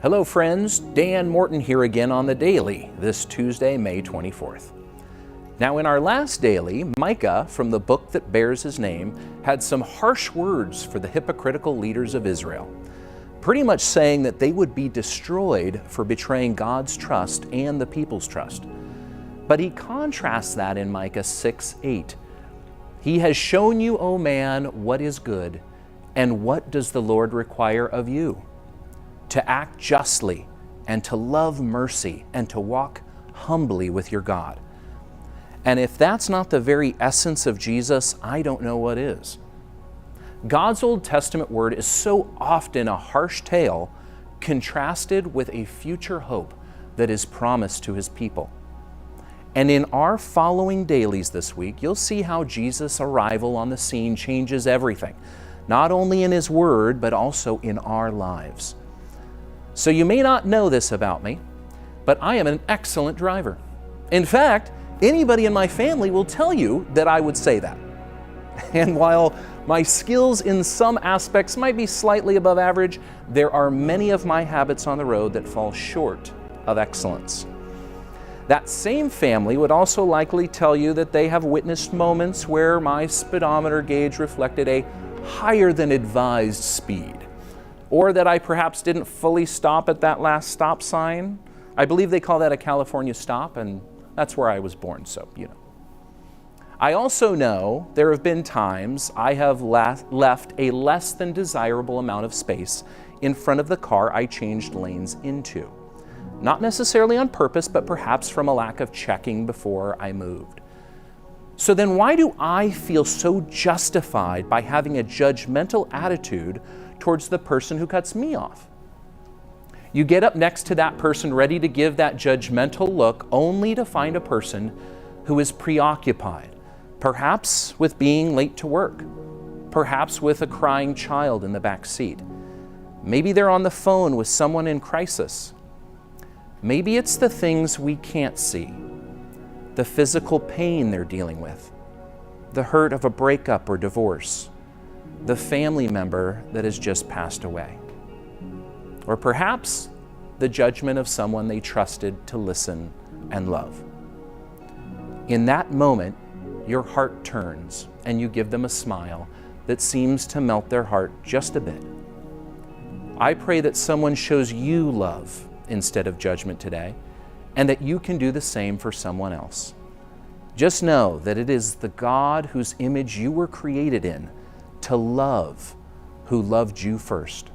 Hello friends, Dan Morton here again on the Daily, this Tuesday, May 24th. Now in our last Daily, Micah, from the book that bears his name, had some harsh words for the hypocritical leaders of Israel, pretty much saying that they would be destroyed for betraying God's trust and the people's trust. But he contrasts that in Micah 6:8. He has shown you, O man, what is good, and what does the Lord require of you? To act justly, and to love mercy, and to walk humbly with your God. And if that's not the very essence of Jesus, I don't know what is. God's Old Testament word is so often a harsh tale contrasted with a future hope that is promised to his people. And in our following dailies this week, you'll see how Jesus' arrival on the scene changes everything, not only in his word, but also in our lives. So you may not know this about me, but I am an excellent driver. In fact, anybody in my family will tell you that I would say that. And while my skills in some aspects might be slightly above average, there are many of my habits on the road that fall short of excellence. That same family would also likely tell you that they have witnessed moments where my speedometer gauge reflected a higher than advised speed, or that I perhaps didn't fully stop at that last stop sign. I believe they call that a California stop, and that's where I was born, so you know. I also know there have been times I have left a less than desirable amount of space in front of the car I changed lanes into. Not necessarily on purpose, but perhaps from a lack of checking before I moved. So then why do I feel so justified by having a judgmental attitude towards the person who cuts me off? You get up next to that person ready to give that judgmental look, only to find a person who is preoccupied, perhaps with being late to work, perhaps with a crying child in the back seat. Maybe they're on the phone with someone in crisis. Maybe it's the things we can't see, the physical pain they're dealing with, the hurt of a breakup or divorce, the family member that has just passed away. Or perhaps the judgment of someone they trusted to listen and love. In that moment, your heart turns and you give them a smile that seems to melt their heart just a bit. I pray that someone shows you love instead of judgment today, and that you can do the same for someone else. Just know that it is the God whose image you were created in to love who loved you first.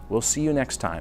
We'll see you next time.